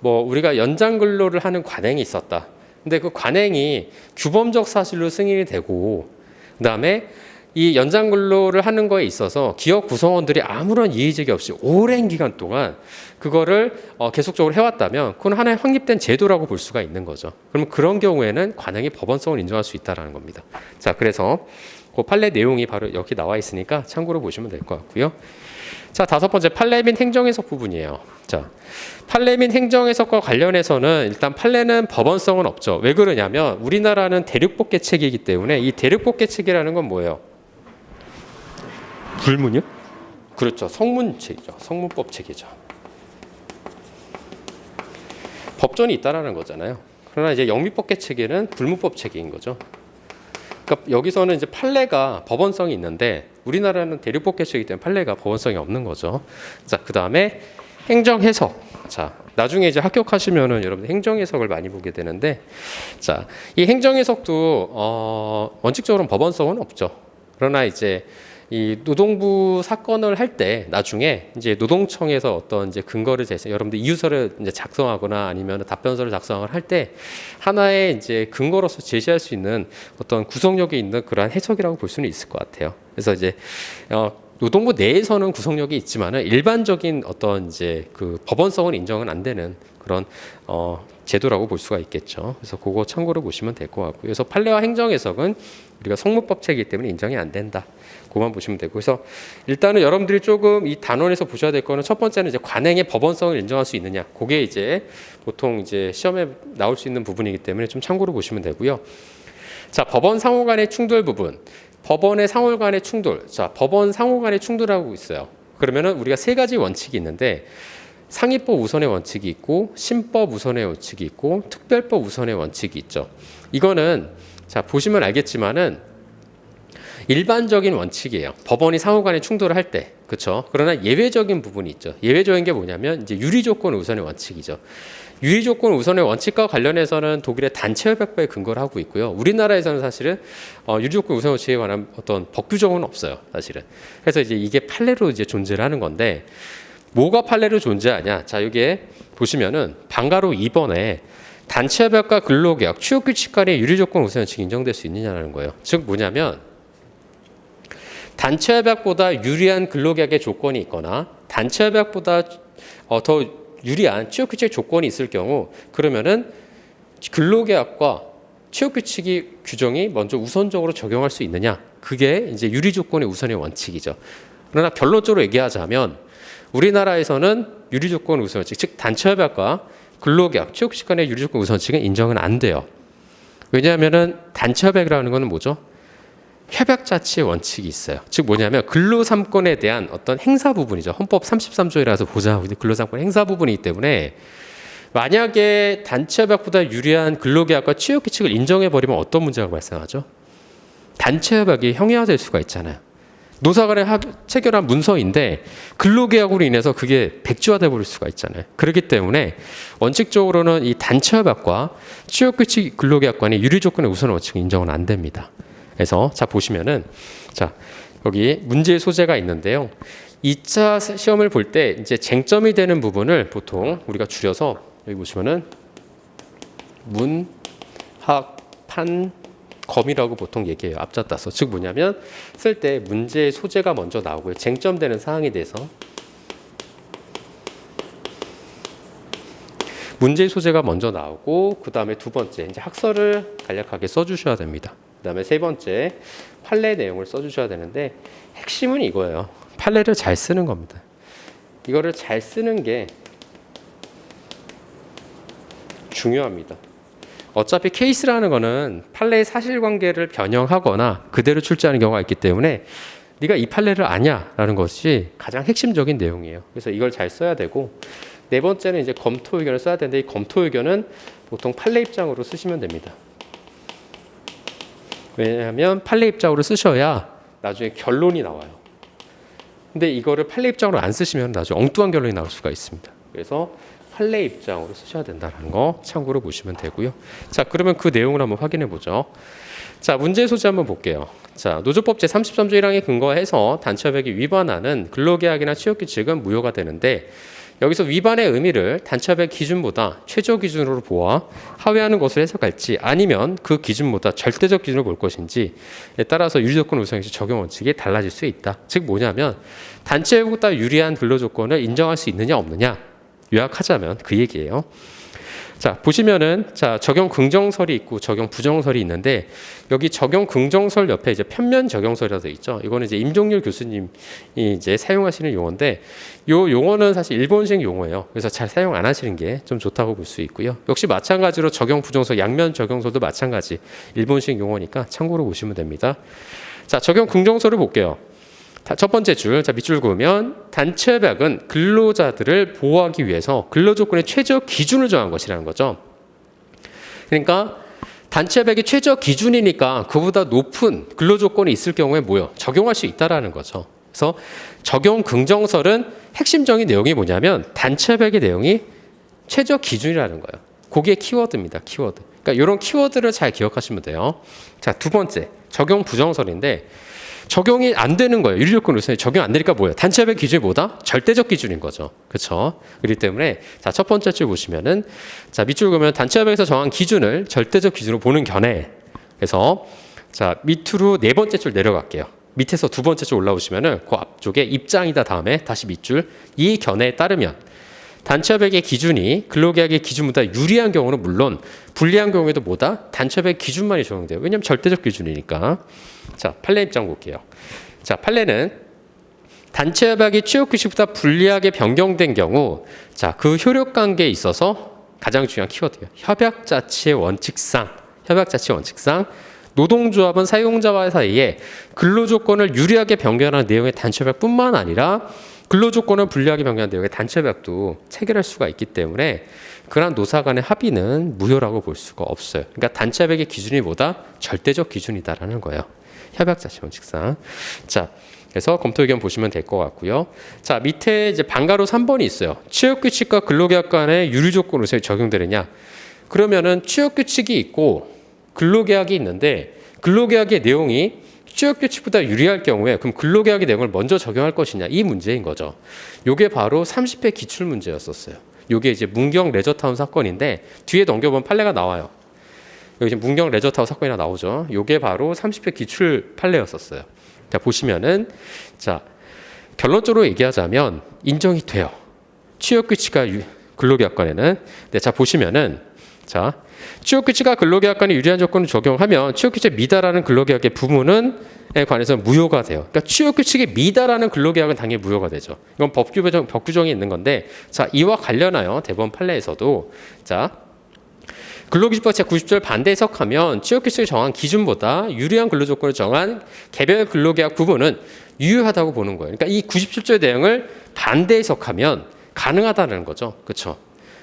뭐 우리가 연장 근로를 하는 관행이 있었다. 근데 그 관행이 규범적 사실로 승인이 되고, 그다음에 이 연장 근로를 하는 거에 있어서 기업 구성원들이 아무런 이의제기 없이 오랜 기간 동안 그거를 계속적으로 해왔다면, 그건 하나의 확립된 제도라고 볼 수가 있는 거죠. 그러면 그런 경우에는 관행의 법원성을 인정할 수 있다는 겁니다. 자, 그래서 그 판례 내용이 바로 여기 나와 있으니까 참고로 보시면 될 것 같고요. 자, 다섯 번째, 판례 및 행정해석 부분이에요. 자, 판례 및 행정해석과 관련해서는 일단 판례는 법원성은 없죠. 왜 그러냐면 우리나라는 대륙법계 체계이기 때문에, 이 대륙법계 체계라는 건 뭐예요? 불문이요? 그렇죠. 성문 체계죠. 성문법 체계죠. 법전이 있다라는 거잖아요. 그러나 이제 영미법계 체계는 불문법 체계인 거죠. 그러니까 여기서는 이제 판례가 법원성이 있는데, 우리나라는 대륙법계 체계이기 때문에 판례가 법원성이 없는 거죠. 자, 그 다음에 행정해석. 자, 나중에 이제 합격하시면은 여러분들 행정해석을 많이 보게 되는데, 자, 이 행정해석도 원칙적으로는 법원성은 없죠. 그러나 이제 이 노동부 사건을 할 때 나중에 이제 노동청에서 어떤 이제 근거를 제시, 여러분들 이유서를 이제 작성하거나 아니면 답변서를 작성을 할 때 하나의 이제 근거로서 제시할 수 있는 어떤 구성력이 있는 그러한 해석이라고 볼 수는 있을 것 같아요. 그래서 이제 노동부 내에서는 구속력이 있지만은 일반적인 어떤 이제 그 법원성은 인정은 안 되는 그런 제도라고 볼 수가 있겠죠. 그래서 그거 참고로 보시면 될 것 같고요. 그래서 판례와 행정 해석은 우리가 성문법체이기 때문에 인정이 안 된다. 그만 보시면 되고, 그래서 일단은 여러분들이 조금 이 단원에서 보셔야 될 거는 첫 번째는 이제 관행의 법원성을 인정할 수 있느냐. 그게 이제 보통 이제 시험에 나올 수 있는 부분이기 때문에 좀 참고로 보시면 되고요. 자, 법원 상호 간의 충돌 부분. 법원의 상호 간의 충돌. 자, 법원 상호 간의 충돌하고 있어요. 그러면은 우리가 세 가지 원칙이 있는데 상위법 우선의 원칙이 있고 신법 우선의 원칙이 있고 특별법 우선의 원칙이 있죠. 이거는 자, 보시면 알겠지만은 일반적인 원칙이에요. 법원이 상호 간의 충돌을 할 때. 그렇죠? 그러나 예외적인 부분이 있죠. 예외적인 게 뭐냐면 이제 유리 조건 우선의 원칙이죠. 유리 조건 우선의 원칙과 관련해서는 독일의 단체협약법에 근거를 하고 있고요. 우리나라에서는 사실은 유리 조건 우선 원칙에 관한 어떤 법 규정은 없어요. 사실은. 그래서 이제 이게 판례로 이제 존재를 하는 건데 뭐가 판례로 존재하냐? 자, 여기에 보시면은 방가로 2번에 단체협약과 근로계약, 취업규칙 간의 유리 조건 우선 원칙이 인정될 수 있느냐라는 거예요. 즉 뭐냐면 단체협약보다 유리한 근로계약의 조건이 있거나 단체협약보다 더 유리한 취업규칙 조건이 있을 경우 그러면은 근로계약과 취업규칙이 규정이 먼저 우선적으로 적용할 수 있느냐, 그게 이제 유리 조건의 우선의 원칙이죠. 그러나 결론적으로 얘기하자면 우리나라에서는 유리 조건 우선 원칙, 즉 단체협약과 근로계약, 취업규칙 간의 유리 조건 우선 원칙은 인정은 안 돼요. 왜냐하면은 단체협약이라는 것은 뭐죠? 협약 자체의 원칙이 있어요. 즉 뭐냐면 근로 3권에 대한 어떤 행사 부분이죠. 헌법 33조라서 보자. 근로 3권 행사 부분이기 때문에 만약에 단체협약보다 유리한 근로계약과 취업규칙을 인정해버리면 어떤 문제가 발생하죠? 단체협약이 형해화될 수가 있잖아요. 노사간에 체결한 문서인데 근로계약으로 인해서 그게 백지화돼 버릴 수가 있잖아요. 그렇기 때문에 원칙적으로는 이 단체협약과 취업규칙 근로계약 간의 유리조건의 우선 원칙은 인정은 안 됩니다. 그래서 자 보시면은 자 여기 문제의 소재가 있는데요. 2차 시험을 볼 때 이제 쟁점이 되는 부분을 보통 우리가 줄여서 여기 보시면은 문, 학, 판, 검이라고 보통 얘기해요. 앞자 따서. 즉 뭐냐면 쓸 때 문제의 소재가 먼저 나오고요. 쟁점되는 사항에 대해서 문제의 소재가 먼저 나오고 그 다음에 두 번째 이제 학설을 간략하게 써주셔야 됩니다. 그 다음에 세 번째 판례 내용을 써주셔야 되는데 핵심은 이거예요. 판례를 잘 쓰는 겁니다. 이거를 잘 쓰는 게 중요합니다. 어차피 케이스라는 거는 판례의 사실관계를 변형하거나 그대로 출제하는 경우가 있기 때문에 네가 이 판례를 아냐라는 것이 가장 핵심적인 내용이에요. 그래서 이걸 잘 써야 되고 네 번째는 이제 검토 의견을 써야 되는데 이 검토 의견은 보통 판례 입장으로 쓰시면 됩니다. 왜냐하면 판례 입장으로 쓰셔야 나중에 결론이 나와요. 근데 이거를 판례 입장으로 안 쓰시면 나중에 엉뚱한 결론이 나올 수가 있습니다. 그래서 판례 입장으로 쓰셔야 된다는 거 참고로 보시면 되고요. 자, 그러면 그 내용을 한번 확인해 보죠. 자, 문제 소지 한번 볼게요. 자, 노조법 제33조 1항에 근거해서 단체협약이 위반하는 근로계약이나 취업규칙은 무효가 되는데 여기서 위반의 의미를 단체협약 기준보다 최저 기준으로 보아 하회하는 것을 해석할지 아니면 그 기준보다 절대적 기준을 볼 것인지에 따라서 유리조건 우선 시 적용 원칙이 달라질 수 있다. 즉 뭐냐면 단체협약보다 유리한 근로조건을 인정할 수 있느냐 없느냐 요약하자면 그 얘기예요. 자, 보시면은 자, 적용 긍정설이 있고 적용 부정설이 있는데 여기 적용 긍정설 옆에 이제 편면 적용설이라고 되어 있죠. 이거는 이제 임종률 교수님이 이제 사용하시는 용어인데 요 용어는 사실 일본식 용어예요. 그래서 잘 사용 안 하시는 게 좀 좋다고 볼 수 있고요. 역시 마찬가지로 적용 부정설, 양면 적용설도 마찬가지 일본식 용어니까 참고로 보시면 됩니다. 자, 적용 긍정설을 볼게요. 첫 번째 줄, 자, 밑줄 그으면 단체협약은 근로자들을 보호하기 위해서 근로조건의 최저 기준을 정한 것이라는 거죠. 그러니까 단체협약이 최저 기준이니까 그보다 높은 근로조건이 있을 경우에 뭐요? 적용할 수 있다라는 거죠. 그래서 적용 긍정설은 핵심적인 내용이 뭐냐면 단체협약의 내용이 최저 기준이라는 거예요. 그게 키워드입니다. 키워드. 그러니까 이런 키워드를 잘 기억하시면 돼요. 자, 두 번째 적용 부정설인데 적용이 안 되는 거예요. 유리조건 우선이 적용 안 되니까 뭐예요? 단체협약 기준이 뭐다? 절대적 기준인 거죠. 그렇죠? 그렇기 때문에 자, 첫 번째 줄 보시면은 자, 밑줄 그으면 단체협약에서 정한 기준을 절대적 기준으로 보는 견해. 그래서 자, 밑으로 네 번째 줄 내려갈게요. 밑에서 두 번째 줄 올라오시면은 그 앞쪽에 입장이다 다음에 다시 밑줄 이 견해에 따르면 단체협약의 기준이 근로계약의 기준보다 유리한 경우는 물론 불리한 경우에도 뭐다? 단체협약 기준만이 적용돼요. 왜냐하면 절대적 기준이니까. 자, 판례 입장 볼게요. 자, 판례는 단체협약이 취업규칙보다 불리하게 변경된 경우 자, 그 효력관계에 있어서 가장 중요한 키워드예요. 협약자치의 원칙상 노동조합은 사용자와 사이에 근로조건을 유리하게 변경하는 내용의 단체협약뿐만 아니라 근로조건을 불리하게 변경한 내용의 단체협약도 체결할 수가 있기 때문에 그러한 노사 간의 합의는 무효라고 볼 수가 없어요. 그러니까 단체협약의 기준이 뭐다? 절대적 기준이다라는 거예요. 협약자치 원칙상. 자, 그래서 검토 의견 보시면 될 것 같고요. 자, 밑에 이제 방가로 3번이 있어요. 취업규칙과 근로계약 간의 유리조건으로 적용되느냐? 그러면은 취업규칙이 있고 근로계약이 있는데 근로계약의 내용이 취업규칙보다 유리할 경우에 그럼 근로계약의 내용을 먼저 적용할 것이냐 이 문제인 거죠. 이게 바로 30회 기출 문제였었어요. 이게 이제 문경 레저타운 사건인데 뒤에 넘겨보면 판례가 나와요. 여기 이제 문경 레저타운 사건이나 나오죠. 이게 바로 30회 기출 판례였었어요. 자, 보시면은 자, 결론적으로 얘기하자면 인정이 돼요. 취업규칙과 근로계약관에는. 네, 자, 보시면은 자, 취업규칙과 근로계약관에 유리한 조건을 적용하면 취업규칙에 미달하는 근로계약의 부분에 관해서 무효가 돼요. 그러니까 취업규칙에 미달하는 근로계약은 당연히 무효가 되죠. 이건 법 규정이 있는 건데 자, 이와 관련하여 대법원 판례에서도 자, 근로기준법 제90조를 반대 해석하면 취업규칙을 정한 기준보다 유리한 근로조건을 정한 개별 근로계약 부분은 유효하다고 보는 거예요. 그러니까 이 97조의 내용을 반대 해석하면 가능하다는 거죠. 그렇죠?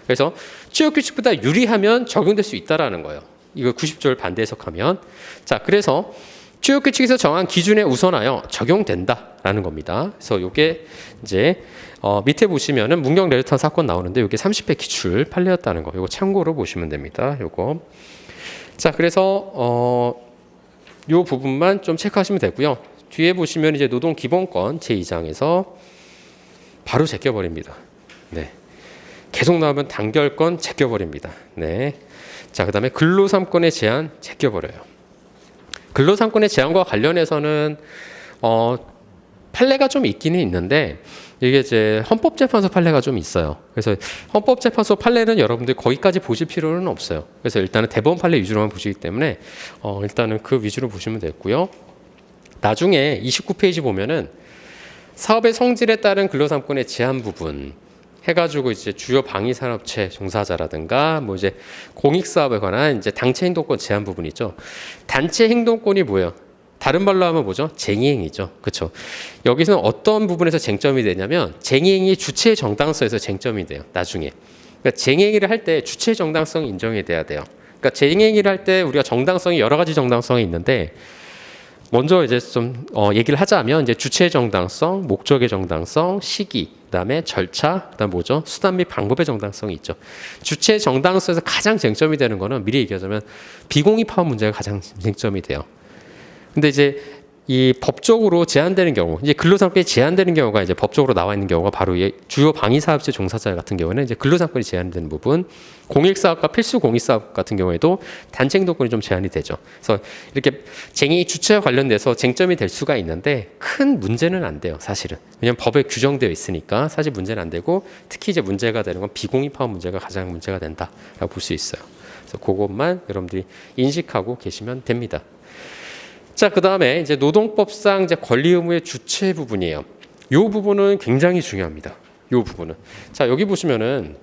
그래서 취업규칙보다 유리하면 적용될 수 있다라는 거예요. 이거 90조를 반대 해석하면. 자, 그래서 취업규칙에서 정한 기준에 우선하여 적용된다라는 겁니다. 그래서 이게 이제 밑에 보시면은 문경 레저타운 사건 나오는데 이게 30회 기출 판례였다는 거. 이거 참고로 보시면 됩니다. 요거. 자, 그래서 요 부분만 좀 체크하시면 되고요. 뒤에 보시면 이제 노동기본권 제2장에서 바로 제껴버립니다. 네. 계속 나오면 단결권 제껴버립니다. 네. 자, 그다음에 근로3권의 제한 제껴버려요. 근로3권의 제한과 관련해서는 판례가 좀 있기는 있는데 이게 이제 헌법재판소 판례가 좀 있어요. 그래서 헌법재판소 판례는 여러분들 거기까지 보실 필요는 없어요. 그래서 일단은 대법원 판례 위주로만 보시기 때문에 일단은 그 위주로 보시면 되고요. 나중에 29페이지 보면은 사업의 성질에 따른 근로3권의 제한 부분 해가지고 이제 주요 방위산업체 종사자라든가 뭐 이제 공익사업에 관한 이제 단체 행동권 제한 부분이 있죠. 단체 행동권이 뭐예요? 다른 말로 하면 뭐죠? 쟁의행위죠. 그렇죠? 여기서는 어떤 부분에서 쟁점이 되냐면 쟁의행위 주체의 정당성에서 쟁점이 돼요. 나중에. 그러니까 쟁의행위를 할 때 주체의 정당성이 인정이 돼야 돼요. 그러니까 쟁의행위를 할 때 우리가 정당성이 여러 가지 정당성이 있는데 먼저 이제 좀 얘기를 하자면 이제 주체의 정당성, 목적의 정당성, 시기, 그다음에 절차, 그다음 뭐죠? 수단 및 방법의 정당성이 있죠. 주체의 정당성에서 가장 쟁점이 되는 거는 미리 얘기하자면 비공익 파업 문제가 가장 쟁점이 돼요. 근데 이제 이 법적으로 제한되는 경우, 이제 근로상권이 제한되는 경우가 이제 법적으로 나와 있는 경우가 바로 주요 방위사업체 종사자 같은 경우는 이제 근로상권이 제한되는 부분, 공익사업과 필수 공익사업 같은 경우에도 단체 행동권이 좀 제한이 되죠. 그래서 이렇게 쟁의 주체와 관련돼서 쟁점이 될 수가 있는데 큰 문제는 안 돼요, 사실은. 왜냐하면 법에 규정되어 있으니까 사실 문제는 안 되고 특히 이제 문제가 되는 건 비공익 파업 문제가 가장 문제가 된다라고 볼 수 있어요. 그래서 그것만 여러분들이 인식하고 계시면 됩니다. 자, 그 다음에 이제 노동법상 이제 권리 의무의 주체 부분이에요. 이 부분은 굉장히 중요합니다. 이 부분은. 자, 여기 보시면은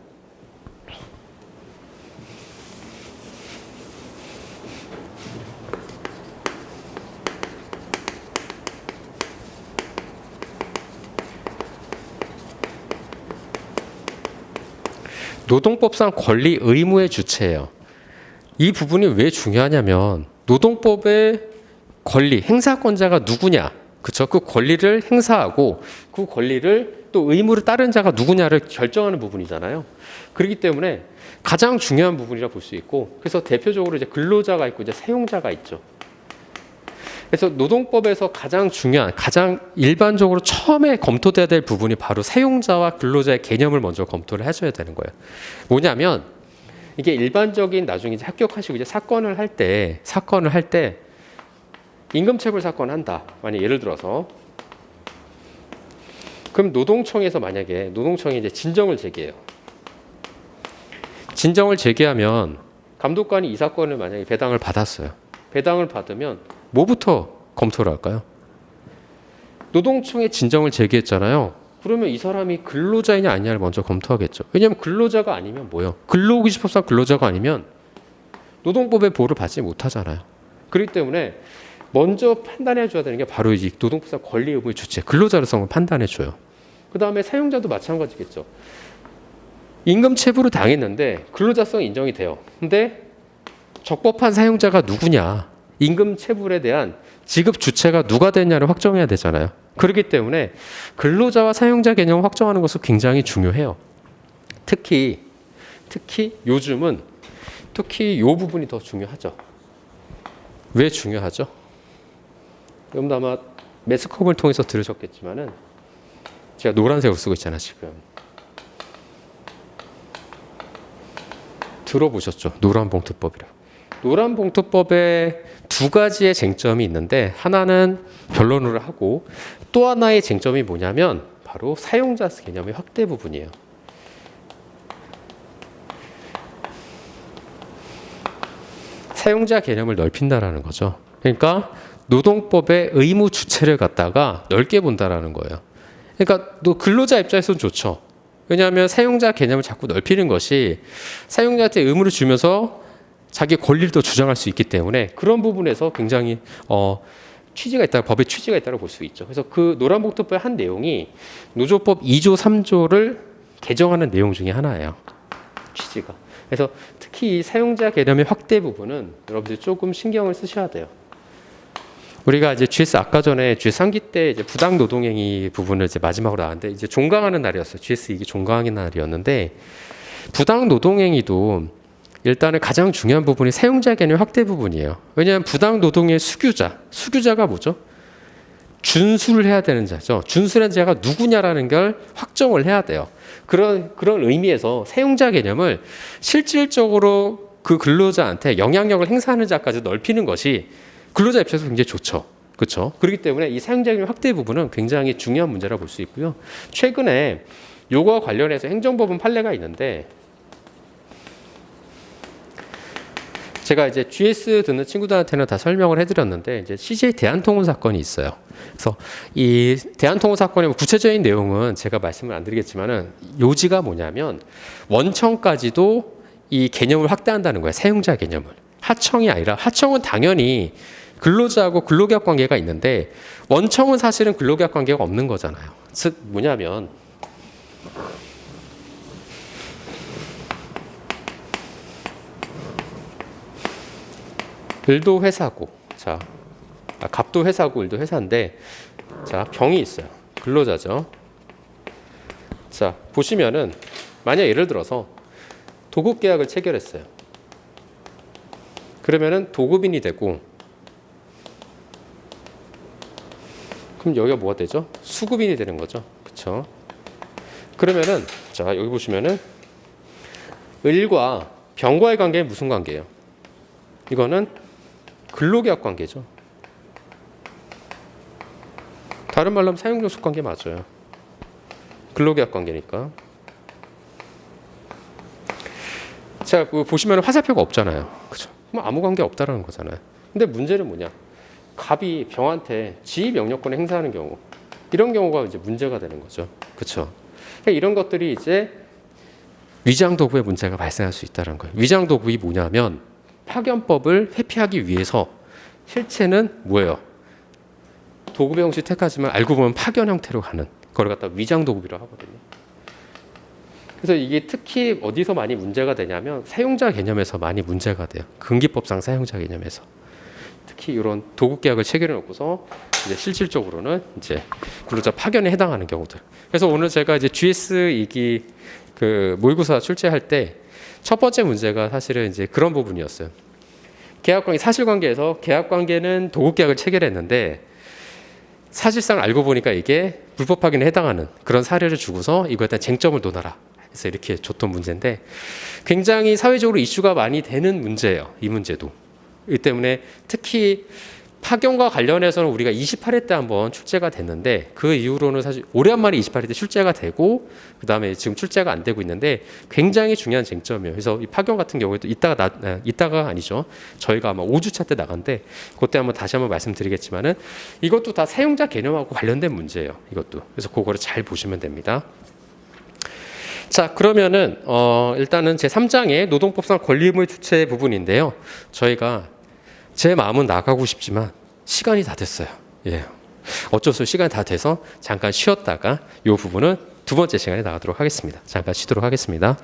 노동법상 권리 의무의 주체예요. 이 부분이 왜 중요하냐면 노동법의 권리, 행사권자가 누구냐, 그렇죠? 그 권리를 행사하고 그 권리를 또 의무를 따른 자가 누구냐를 결정하는 부분이잖아요. 그렇기 때문에 가장 중요한 부분이라 볼 수 있고, 그래서 대표적으로 이제 근로자가 있고 이제 사용자가 있죠. 그래서 노동법에서 가장 중요한, 가장 일반적으로 처음에 검토돼야 될 부분이 바로 사용자와 근로자의 개념을 먼저 검토를 해줘야 되는 거예요. 뭐냐면 이게 일반적인 나중에 이제 합격하시고 이제 사건을 할 때 임금체불 사건 한다. 만약 예를 들어서 그럼 노동청에서 만약에 노동청이 이제 진정을 제기해요. 진정을 제기하면 감독관이 이 사건을 만약에 배당을 받았어요. 배당을 받으면 뭐부터 검토를 할까요? 노동청에 진정을 제기했잖아요. 그러면 이 사람이 근로자이냐 아니냐를 먼저 검토하겠죠. 왜냐하면 근로자가 아니면 뭐예요? 근로기준법상 근로자가 아니면 노동법의 보호를 받지 못하잖아요. 그렇기 때문에 먼저 판단해 줘야 되는 게 바로 이 노동법상 권리 의무의 주체, 근로자로서는 판단해 줘요. 그 다음에 사용자도 마찬가지겠죠. 임금 체불을 당했는데 근로자성 인정이 돼요. 근데 적법한 사용자가 누구냐, 임금 체불에 대한 지급 주체가 누가 됐냐를 확정해야 되잖아요. 그렇기 때문에 근로자와 사용자 개념을 확정하는 것은 굉장히 중요해요. 특히 요즘은 특히 이 부분이 더 중요하죠. 왜 중요하죠? 여러분도 아마 매스컴을 통해서 들으셨겠지만은 제가 노란색으로 쓰고 있잖아요, 지금. 들어보셨죠? 노란봉투법이라고. 노란봉투법에 두 가지의 쟁점이 있는데 하나는 변론을 하고 또 하나의 쟁점이 뭐냐면 바로 사용자 개념의 확대 부분이에요. 사용자 개념을 넓힌다라는 거죠. 그러니까 노동법의 의무 주체를 갖다가 넓게 본다라는 거예요. 그러니까 또 근로자 입장에서는 좋죠. 왜냐하면 사용자 개념을 자꾸 넓히는 것이 사용자한테 의무를 주면서 자기 권리를 또 주장할 수 있기 때문에 그런 부분에서 굉장히 취지가 있다, 법의 취지가 있다고 볼 수 있죠. 그래서 그 노란봉투법의 한 내용이 노조법 2조 3조를 개정하는 내용 중에 하나예요. 취지가. 그래서 특히 이 사용자 개념의 확대 부분은 여러분들이 조금 신경을 쓰셔야 돼요. 우리가 이제 GS 아까 전에 GS 3기 때 이제 부당 노동행위 부분을 이제 마지막으로 나왔는데 이제 종강하는 날이었어요. GS 이게 종강하는 날이었는데 부당 노동행위도 일단은 가장 중요한 부분이 사용자 개념 확대 부분이에요. 왜냐하면 부당 노동의 수규자가 뭐죠? 준수를 해야 되는 자죠. 준수한 자가 누구냐라는 걸 확정을 해야 돼요. 그런 의미에서 사용자 개념을 실질적으로 그 근로자한테 영향력을 행사하는 자까지 넓히는 것이 근로자 입장에서 굉장히 좋죠. 그렇죠? 그렇기 때문에 이 사용자 개념 확대 부분은 굉장히 중요한 문제라고 볼 수 있고요. 최근에 요거와 관련해서 행정법원 판례가 있는데 제가 이제 GS 듣는 친구들한테는 다 설명을 해드렸는데 이제 CJ 대한통운 사건이 있어요. 그래서 이 대한통운 사건의 구체적인 내용은 제가 말씀을 안 드리겠지만은 요지가 뭐냐면 원청까지도 이 개념을 확대한다는 거예요. 사용자 개념을. 하청이 아니라 하청은 당연히 근로자하고 근로계약 관계가 있는데 원청은 사실은 근로계약 관계가 없는 거잖아요. 즉 뭐냐면 을도 회사고, 자, 갑도 회사고 을도 회사인데, 자, 병이 있어요. 근로자죠. 자, 보시면은 만약 예를 들어서 도급 계약을 체결했어요. 그러면은 도급인이 되고, 그럼 여기가 뭐가 되죠? 수급인이 되는 거죠. 그렇죠? 그러면은 자, 여기 보시면은 을과 병과의 관계는 무슨 관계예요? 이거는 근로계약 관계죠. 다른 말로 하면 사용종속 관계 맞아요. 근로계약 관계니까. 자, 보시면 화살표가 없잖아요. 그죠? 그럼 아무 관계 없다라는 거잖아요. 근데 문제는 뭐냐? 갑이 병한테 지휘 명령권을 행사하는 경우, 이런 경우가 이제 문제가 되는 거죠. 그렇죠? 그러니까 이런 것들이 이제 위장도구의 문제가 발생할 수 있다는 거예요. 위장도구이 뭐냐면 파견법을 회피하기 위해서 실체는 뭐예요? 도급의 형식 택하지만 알고 보면 파견 형태로 가는 그걸 갖다 위장도급이라고 하거든요. 그래서 이게 특히 어디서 많이 문제가 되냐면 사용자 개념에서 많이 문제가 돼요. 근기법상 사용자 개념에서. 특히 이런 도급계약을 체결해 놓고서 이제 실질적으로는 이제 근로자 파견에 해당하는 경우들. 그래서 오늘 제가 이제 GS 2기 그 모의고사 출제할 때 첫 번째 문제가 사실은 이제 그런 부분이었어요. 계약관계, 사실관계에서 계약관계는 도급계약을 체결했는데 사실상 알고 보니까 이게 불법 파견에 해당하는 그런 사례를 주고서 이거에 대한 쟁점을 논하라. 그래서 이렇게 줬던 문제인데 굉장히 사회적으로 이슈가 많이 되는 문제예요. 이 문제도. 이 때문에 특히 파견과 관련해서는 우리가 28회 때 한번 출제가 됐는데 그 이후로는 사실 오랜만에 28회 때 출제가 되고 그다음에 지금 출제가 안 되고 있는데 굉장히 중요한 쟁점이에요. 그래서 이 파견 같은 경우에도 이따가 아니죠. 저희가 아마 5주차 때 나간데 그때 한번 다시 한번 말씀드리겠지만은 이것도 다 사용자 개념하고 관련된 문제예요. 이것도. 그래서 그거를 잘 보시면 됩니다. 자, 그러면은 일단은 제 3장의 노동법상 권리의무의 주체 부분인데요. 저희가 제 마음은 나가고 싶지만 시간이 다 됐어요. 예. 어쩔 수 없이 시간이 다 돼서 잠깐 쉬었다가 이 부분은 두 번째 시간에 나가도록 하겠습니다. 잠깐 쉬도록 하겠습니다.